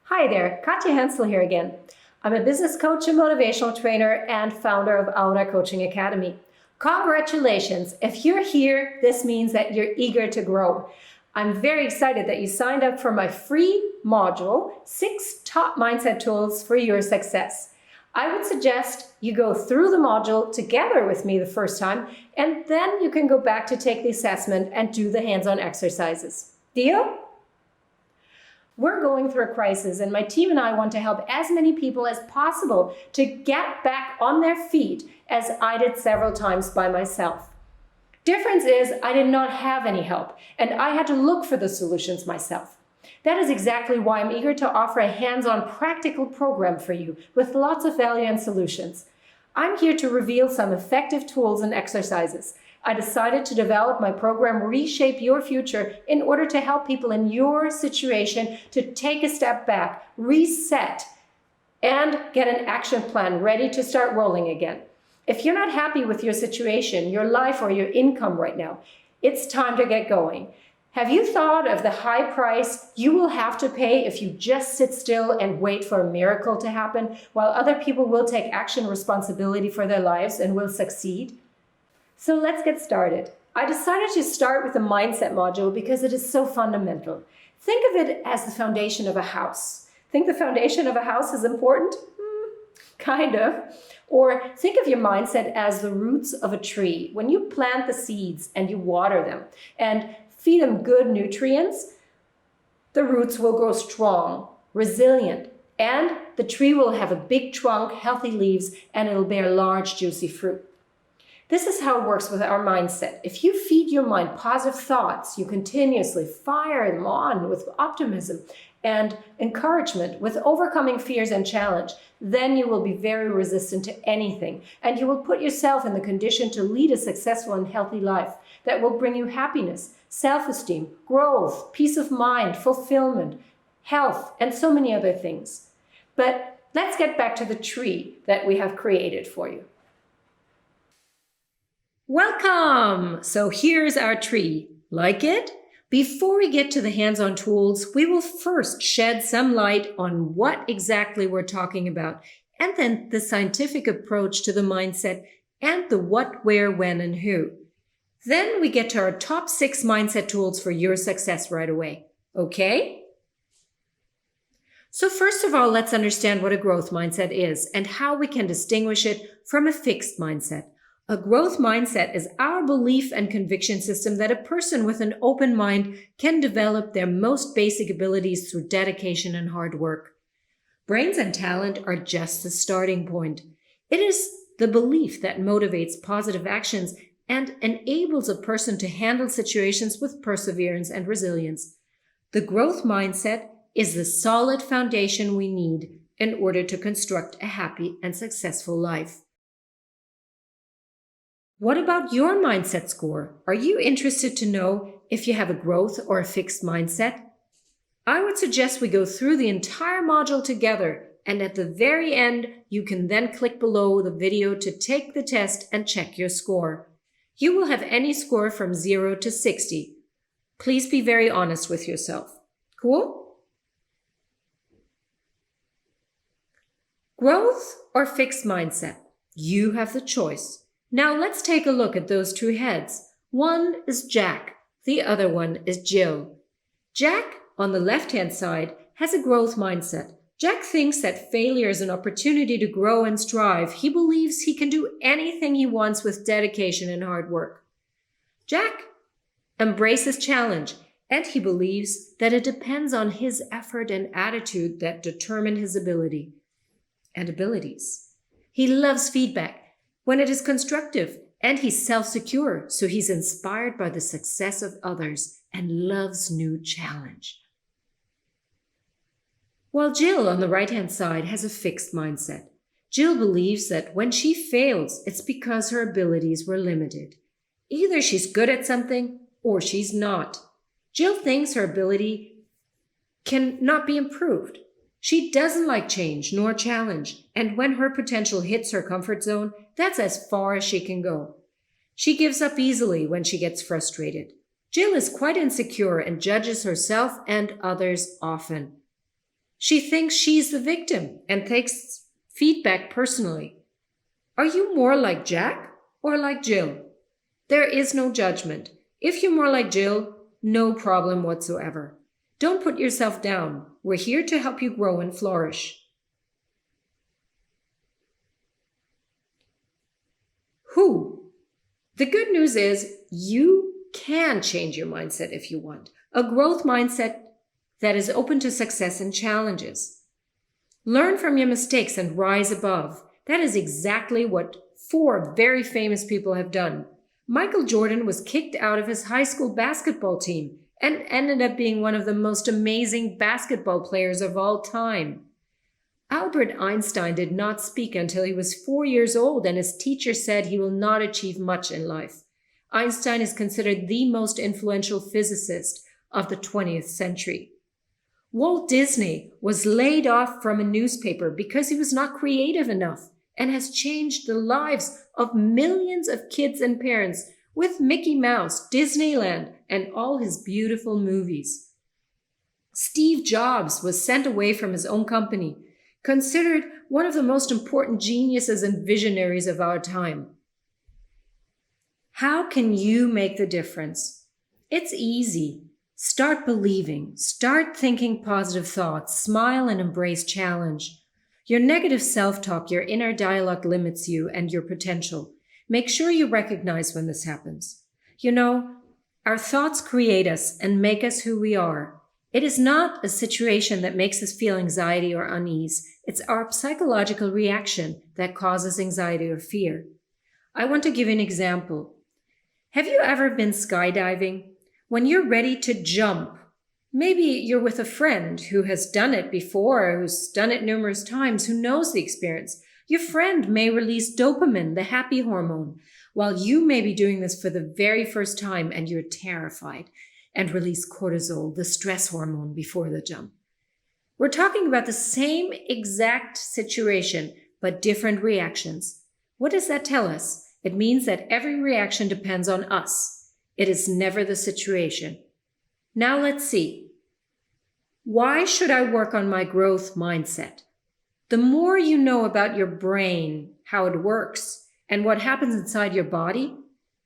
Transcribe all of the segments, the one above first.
Hi there, Katja Hansel here again. I'm a business coach and motivational trainer and founder of Aura Coaching Academy. Congratulations! If you're here, this means that you're eager to grow. I'm very excited that you signed up for my free module, 6 Top Mindset Tools for Your Success. I would suggest you go through the module together with me the first time, and then you can go back to take the assessment and do the hands-on exercises. Deal? We're going through a crisis, and my team and I want to help as many people as possible to get back on their feet, as I did several times by myself. Difference is I did not have any help, and I had to look for the solutions myself. That is exactly why I'm eager to offer a hands-on practical program for you with lots of value and solutions. I'm here to reveal some effective tools and exercises. I decided to develop my program Reshape Your Future in order to help people in your situation to take a step back, reset, and get an action plan ready to start rolling again. If you're not happy with your situation, your life, or your income right now, it's time to get going. Have you thought of the high price you will have to pay if you just sit still and wait for a miracle to happen while other people will take action responsibility for their lives and will succeed? So let's get started. I decided to start with the mindset module because it is so fundamental. Think of it as the foundation of a house. Think the foundation of a house is important? Kind of. Or think of your mindset as the roots of a tree. When you plant the seeds and you water them and feed them good nutrients, the roots will grow strong, resilient, and the tree will have a big trunk, healthy leaves, and it'll bear large, juicy fruit. This is how it works with our mindset. If you feed your mind positive thoughts, you continuously fire them on with optimism and encouragement, with overcoming fears and challenge, then you will be very resistant to anything, and you will put yourself in the condition to lead a successful and healthy life that will bring you happiness, self-esteem, growth, peace of mind, fulfillment, health, and so many other things. But let's get back to the tree that we have created for you. Welcome! So here's our tree. Like it? Before we get to the hands-on tools, we will first shed some light on what exactly we're talking about, and then the scientific approach to the mindset and the what, where, when, and who. Then we get to our top 6 mindset tools for your success right away. Okay? So first of all, let's understand what a growth mindset is and how we can distinguish it from a fixed mindset. A growth mindset is our belief and conviction system that a person with an open mind can develop their most basic abilities through dedication and hard work. Brains and talent are just the starting point. It is the belief that motivates positive actions and enables a person to handle situations with perseverance and resilience. The growth mindset is the solid foundation we need in order to construct a happy and successful life. What about your mindset score? Are you interested to know if you have a growth or a fixed mindset? I would suggest we go through the entire module together, and at the very end, you can then click below the video to take the test and check your score. You will have any score from 0 to 60. Please be very honest with yourself. Cool? Growth or fixed mindset? You have the choice. Now let's take a look at those 2 heads. One is Jack, the other one is Jill. Jack, on the left-hand side, has a growth mindset. Jack thinks that failure is an opportunity to grow and strive. He believes he can do anything he wants with dedication and hard work. Jack embraces challenge, and he believes that it depends on his effort and attitude that determine his ability and abilities. He loves feedback when it is constructive, and he's self-secure, so he's inspired by the success of others and loves new challenge. While Jill on the right-hand side has a fixed mindset. Jill believes that when she fails, it's because her abilities were limited. Either she's good at something or she's not. Jill thinks her ability can not be improved. She doesn't like change nor challenge, and when her potential hits her comfort zone, that's as far as she can go. She gives up easily when she gets frustrated. Jill is quite insecure and judges herself and others often. She thinks she's the victim and takes feedback personally. Are you more like Jack or like Jill? There is no judgment. If you're more like Jill, no problem whatsoever. Don't put yourself down. We're here to help you grow and flourish. Who? The good news is you can change your mindset if you want. A growth mindset that is open to success and challenges. Learn from your mistakes and rise above. That is exactly what 4 very famous people have done. Michael Jordan was kicked out of his high school basketball team and ended up being one of the most amazing basketball players of all time. Albert Einstein did not speak until he was 4 years old, and his teacher said he will not achieve much in life. Einstein is considered the most influential physicist of the 20th century. Walt Disney was laid off from a newspaper because he was not creative enough and has changed the lives of millions of kids and parents with Mickey Mouse, Disneyland, and all his beautiful movies. Steve Jobs was sent away from his own company, considered one of the most important geniuses and visionaries of our time. How can you make the difference? It's easy. Start believing. Start thinking positive thoughts. Smile and embrace challenge. Your negative self-talk, your inner dialogue limits you and your potential. Make sure you recognize when this happens. You know, our thoughts create us and make us who we are. It is not a situation that makes us feel anxiety or unease. It's our psychological reaction that causes anxiety or fear. I want to give you an example. Have you ever been skydiving? When you're ready to jump, maybe you're with a friend who has done it before, who's done it numerous times, who knows the experience. Your friend may release dopamine, the happy hormone, while you may be doing this for the very first time and you're terrified, and release cortisol, the stress hormone, before the jump. We're talking about the same exact situation, but different reactions. What does that tell us? It means that every reaction depends on us. It is never the situation. Now let's see. Why should I work on my growth mindset? The more you know about your brain, how it works, and what happens inside your body,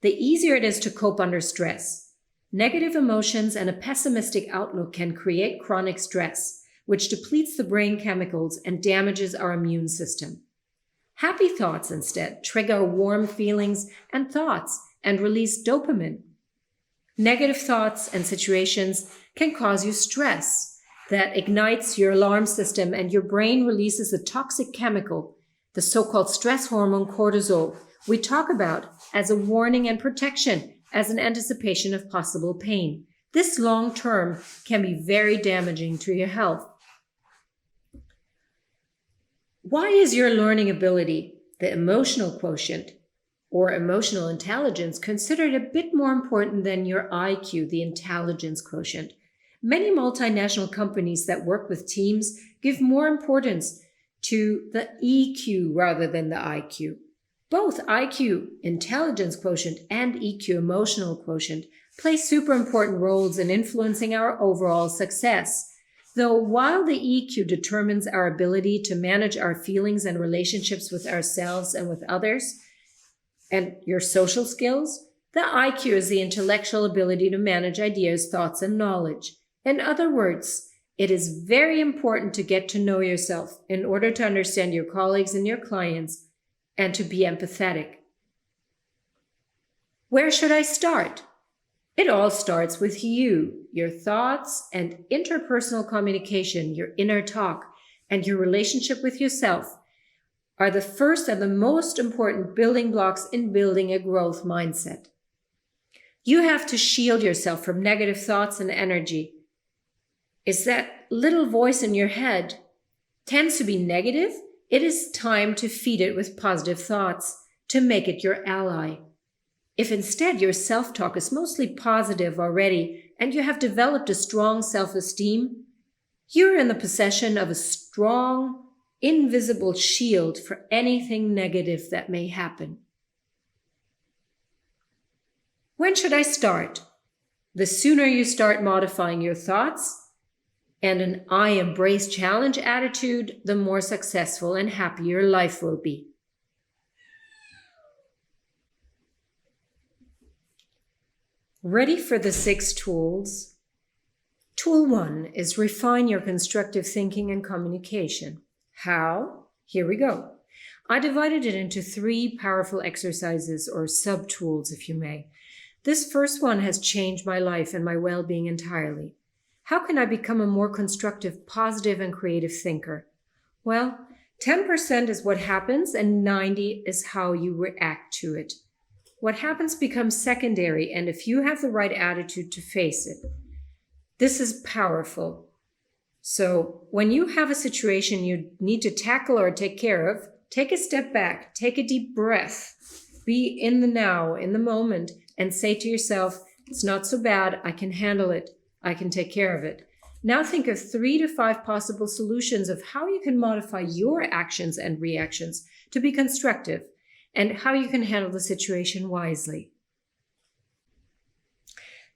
the easier it is to cope under stress. Negative emotions and a pessimistic outlook can create chronic stress, which depletes the brain chemicals and damages our immune system. Happy thoughts instead trigger warm feelings and thoughts and release dopamine. Negative thoughts and situations can cause you stress that ignites your alarm system, and your brain releases the toxic chemical, the so-called stress hormone cortisol, we talk about as a warning and protection, as an anticipation of possible pain. This long-term can be very damaging to your health. Why is your learning ability, the emotional quotient, or emotional intelligence, considered a bit more important than your IQ, the intelligence quotient? Many multinational companies that work with teams give more importance to the EQ rather than the IQ. Both IQ, intelligence quotient, and EQ, emotional quotient, play super important roles in influencing our overall success. Though while the EQ determines our ability to manage our feelings and relationships with ourselves and with others, and your social skills, the IQ is the intellectual ability to manage ideas, thoughts, and knowledge. In other words, it is very important to get to know yourself in order to understand your colleagues and your clients and to be empathetic. Where should I start? It all starts with you, your thoughts and interpersonal communication, your inner talk, and your relationship with yourself are the first and the most important building blocks in building a growth mindset. You have to shield yourself from negative thoughts and energy. Is that little voice in your head tends to be negative? It is time to feed it with positive thoughts to make it your ally. If instead your self-talk is mostly positive already and you have developed a strong self-esteem, you're in the possession of a strong, invisible shield for anything negative that may happen. When should I start? The sooner you start modifying your thoughts, and an I embrace challenge attitude, the more successful and happy your life will be. Ready for the 6 tools? Tool 1 is refine your constructive thinking and communication. How? Here we go. I divided it into 3 powerful exercises, or sub-tools if you may. This first one has changed my life and my well-being entirely. How can I become a more constructive, positive, and creative thinker? Well, 10% is what happens and 90% is how you react to it. What happens becomes secondary, and if you have the right attitude to face it, this is powerful. So when you have a situation you need to tackle or take care of, take a step back, take a deep breath, be in the now, in the moment, and say to yourself, it's not so bad, I can handle it, I can take care of it. Now think of 3 to 5 possible solutions of how you can modify your actions and reactions to be constructive, and how you can handle the situation wisely.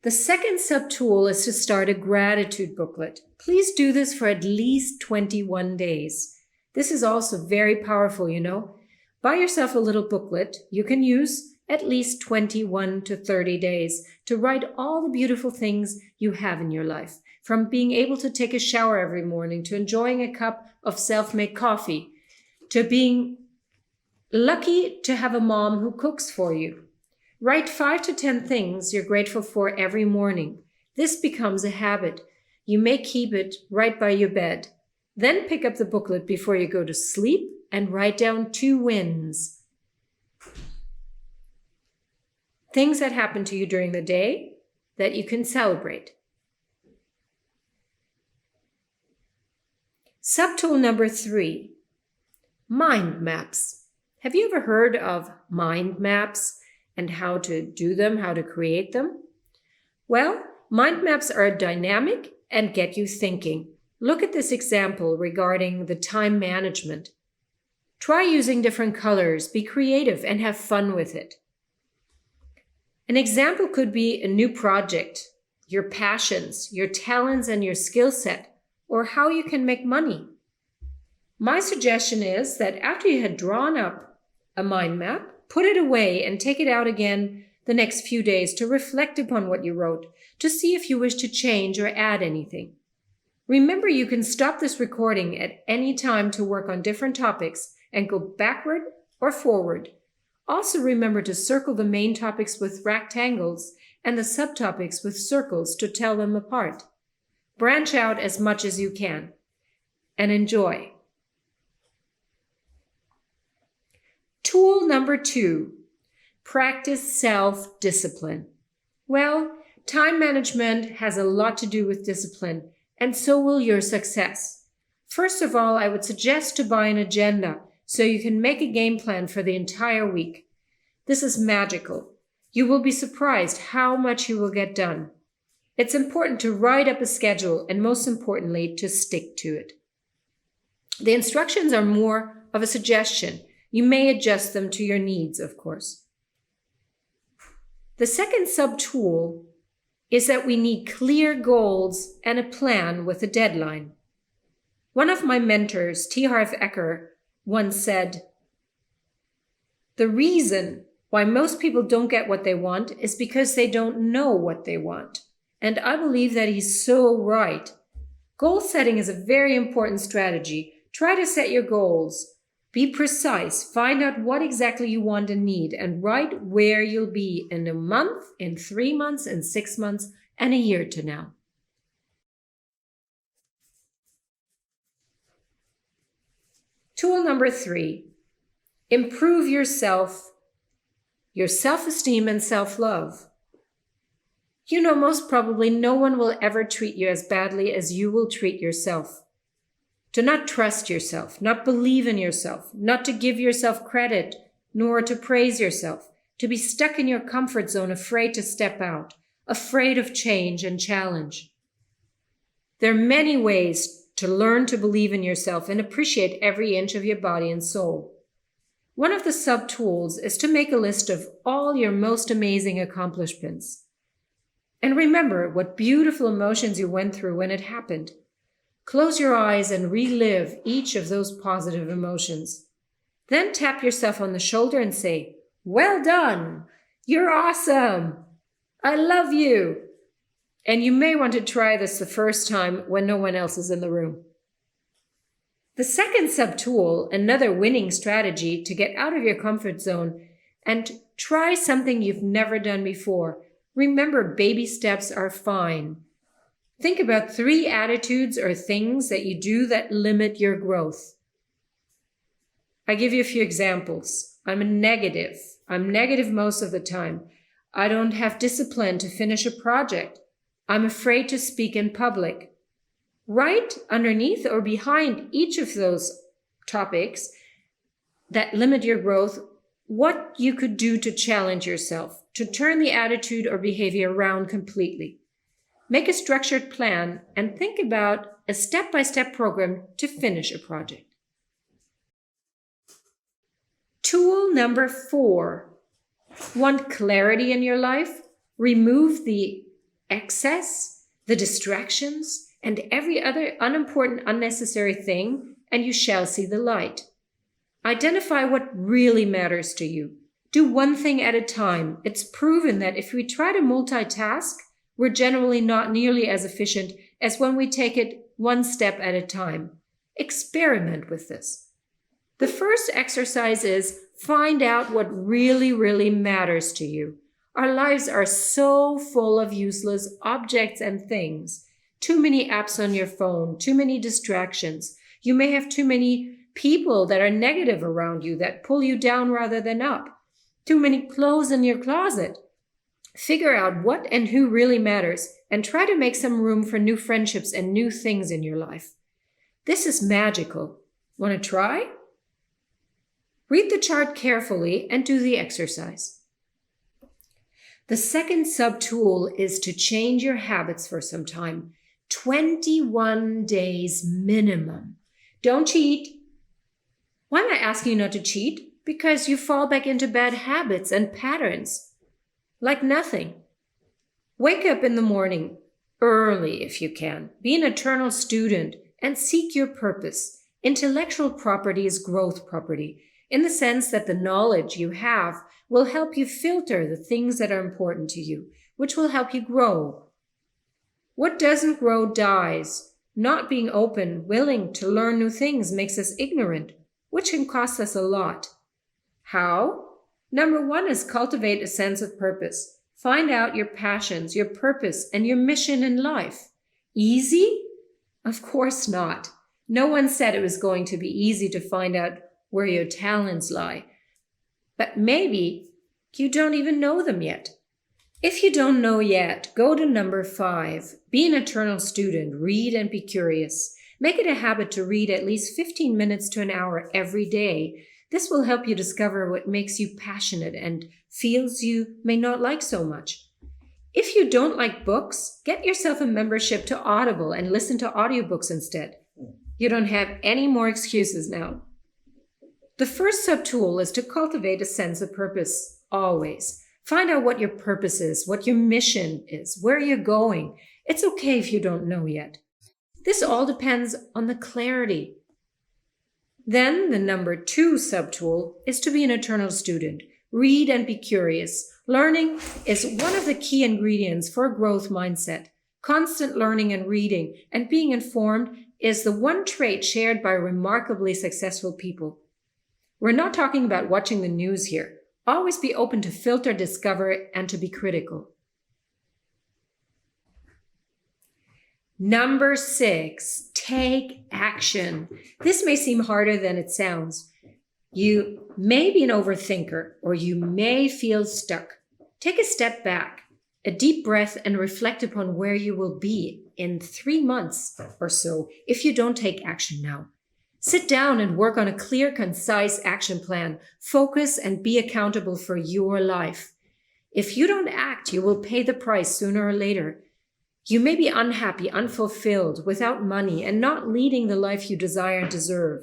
The second sub-tool is to start a gratitude booklet. Please do this for at least 21 days. This is also very powerful, you know. Buy yourself a little booklet you can use at least 21 to 30 days to write all the beautiful things you have in your life, from being able to take a shower every morning, to enjoying a cup of self-made coffee, to being lucky to have a mom who cooks for you. Write 5 to 10 things you're grateful for every morning. This becomes a habit. You may keep it right by your bed. Then pick up the booklet before you go to sleep and write down 2 wins. Things that happen to you during the day that you can celebrate. Subtool number 3, mind maps. Have you ever heard of mind maps and how to do them, how to create them? Well, mind maps are dynamic and get you thinking. Look at this example regarding the time management. Try using different colors, be creative, and have fun with it. An example could be a new project, your passions, your talents, and your skill set, or how you can make money. My suggestion is that after you had drawn up a mind map, put it away and take it out again the next few days to reflect upon what you wrote, to see if you wish to change or add anything. Remember, you can stop this recording at any time to work on different topics and go backward or forward. Also remember to circle the main topics with rectangles and the subtopics with circles to tell them apart. Branch out as much as you can and enjoy. Tool number 2, practice self-discipline. Well, time management has a lot to do with discipline, and so will your success. First of all, I would suggest to buy an agenda so you can make a game plan for the entire week. This is magical. You will be surprised how much you will get done. It's important to write up a schedule and, most importantly, to stick to it. The instructions are more of a suggestion. You may adjust them to your needs, of course. The second sub-tool is that we need clear goals and a plan with a deadline. One of my mentors, T. Harv Eker, once said, "The reason why most people don't get what they want is because they don't know what they want." And I believe that he's so right. Goal setting is a very important strategy. Try to set your goals. Be precise, find out what exactly you want and need, and write where you'll be in a month, in 3 months, in 6 months, and a year to now. Tool number 3, improve yourself, your self-esteem and self-love. You know, most probably no one will ever treat you as badly as you will treat yourself. To not trust yourself, not believe in yourself, not to give yourself credit, nor to praise yourself, to be stuck in your comfort zone, afraid to step out, afraid of change and challenge. There are many ways to learn to believe in yourself and appreciate every inch of your body and soul. One of the sub-tools is to make a list of all your most amazing accomplishments. And remember what beautiful emotions you went through when it happened. Close your eyes and relive each of those positive emotions. Then tap yourself on the shoulder and say, "Well done! You're awesome! I love you!" And you may want to try this the first time when no one else is in the room. The second sub-tool, another winning strategy to get out of your comfort zone and try something you've never done before. Remember, baby steps are fine. Think about 3 attitudes or things that you do that limit your growth. I give you a few examples. I'm negative most of the time. I don't have discipline to finish a project. I'm afraid to speak in public. Right underneath or behind each of those topics that limit your growth, what you could do to challenge yourself, to turn the attitude or behavior around completely. Make a structured plan and think about a step-by-step program to finish a project. Tool number 4. Want clarity in your life? Remove the excess, the distractions, and every other unimportant, unnecessary thing, and you shall see the light. Identify what really matters to you. Do one thing at a time. It's proven that if we try to multitask, we're generally not nearly as efficient as when we take it one step at a time. Experiment with this. The first exercise is find out what really, really matters to you. Our lives are so full of useless objects and things. Too many apps on your phone, too many distractions. You may have too many people that are negative around you that pull you down rather than up. Too many clothes in your closet. Figure out what and who really matters and try to make some room for new friendships and new things in your life. This is magical. Want to try? Read the chart carefully and do the exercise. The second sub-tool is to change your habits for some time. 21 days minimum. Don't cheat. Why am I asking you not to cheat? Because you fall back into bad habits and patterns. Like nothing. Wake up in the morning, early if you can. Be an eternal student and seek your purpose. Intellectual property is growth property, in the sense that the knowledge you have will help you filter the things that are important to you, which will help you grow. What doesn't grow dies. Not being open, willing to learn new things makes us ignorant, which can cost us a lot. How? Number 1 is cultivate a sense of purpose. Find out your passions, your purpose, and your mission in life. Easy? Of course not. No one said it was going to be easy to find out where your talents lie. But maybe you don't even know them yet. If you don't know yet, go to number 5. Be an eternal student. Read and be curious. Make it a habit to read at least 15 minutes to an hour every day. This will help you discover what makes you passionate and fields you may not like so much. If you don't like books, get yourself a membership to Audible and listen to audiobooks instead. You don't have any more excuses now. The first sub-tool is to cultivate a sense of purpose, always. Find out what your purpose is, what your mission is, where you're going. It's okay if you don't know yet. This all depends on the clarity. Then the number 2 sub-tool is to be an eternal student. Read and be curious. Learning is one of the key ingredients for a growth mindset. Constant learning and reading and being informed is the one trait shared by remarkably successful people. We're not talking about watching the news here. Always be open to filter, discover, and to be critical. Number 6, take action. This may seem harder than it sounds. You may be an overthinker or you may feel stuck. Take a step back, a deep breath, and reflect upon where you will be in 3 months or so if you don't take action now. Sit down and work on a clear, concise action plan. Focus and be accountable for your life. If you don't act, you will pay the price sooner or later. You may be unhappy, unfulfilled, without money, and not leading the life you desire and deserve.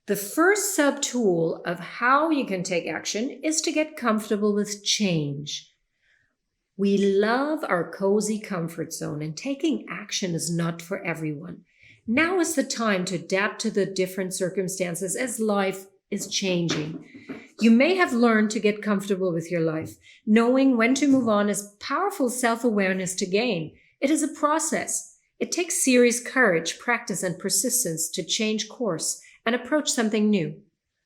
The first sub-tool of how you can take action is to get comfortable with change. We love our cozy comfort zone, and taking action is not for everyone. Now is the time to adapt to the different circumstances as life is changing. You may have learned to get comfortable with your life. Knowing when to move on is powerful self-awareness to gain. It is a process. It takes serious courage, practice, and persistence to change course and approach something new.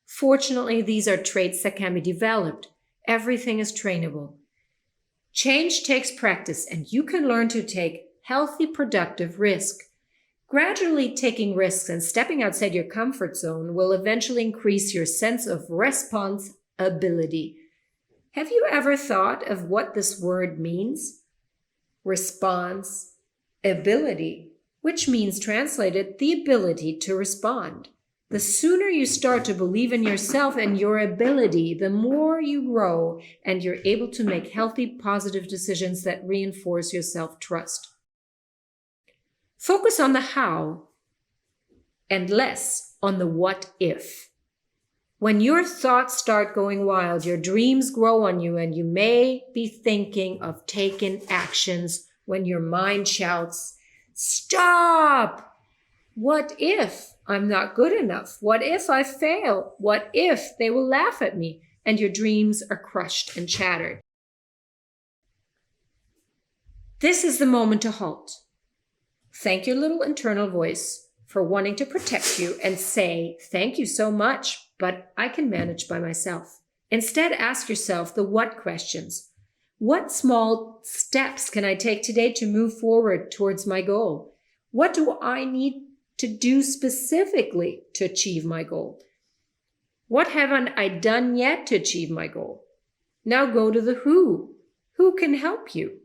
Fortunately, these are traits that can be developed. Everything is trainable. Change takes practice, and you can learn to take healthy, productive risk. Gradually taking risks and stepping outside your comfort zone will eventually increase your sense of responsibility. Have you ever thought of what this word means? Responsibility, which means translated, the ability to respond. The sooner you start to believe in yourself and your ability, the more you grow and you're able to make healthy, positive decisions that reinforce your self-trust. Focus on the how and less on the what if. When your thoughts start going wild, your dreams grow on you, and you may be thinking of taking actions when your mind shouts, "Stop! What if I'm not good enough? What if I fail? What if they will laugh at me?" And your dreams are crushed and shattered. This is the moment to halt. Thank your little internal voice for wanting to protect you and say, "Thank you so much, but I can manage by myself." Instead, ask yourself the what questions. What small steps can I take today to move forward towards my goal? What do I need to do specifically to achieve my goal? What haven't I done yet to achieve my goal? Now go to the who. Who can help you?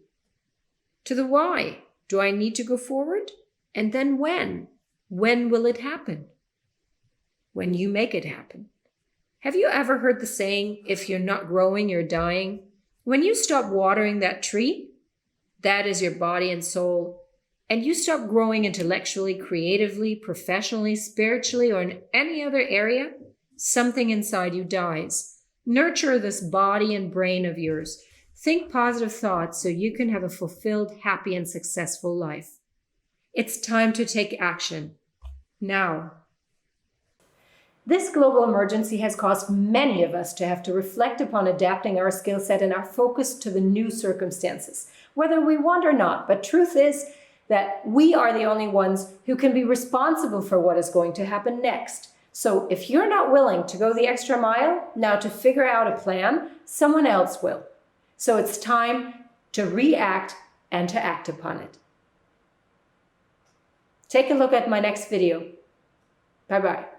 To the why. Do I need to go forward? And then when? When will it happen? When you make it happen. Have you ever heard the saying, if you're not growing, you're dying? When you stop watering that tree, that is your body and soul, and you stop growing intellectually, creatively, professionally, spiritually, or in any other area, something inside you dies. Nurture this body and brain of yours. Think positive thoughts so you can have a fulfilled, happy, and successful life. It's time to take action. Now. This global emergency has caused many of us to have to reflect upon adapting our skill set and our focus to the new circumstances, whether we want or not. But truth is that we are the only ones who can be responsible for what is going to happen next. So if you're not willing to go the extra mile, now to figure out a plan, someone else will. So it's time to react and to act upon it. Take a look at my next video. Bye-bye.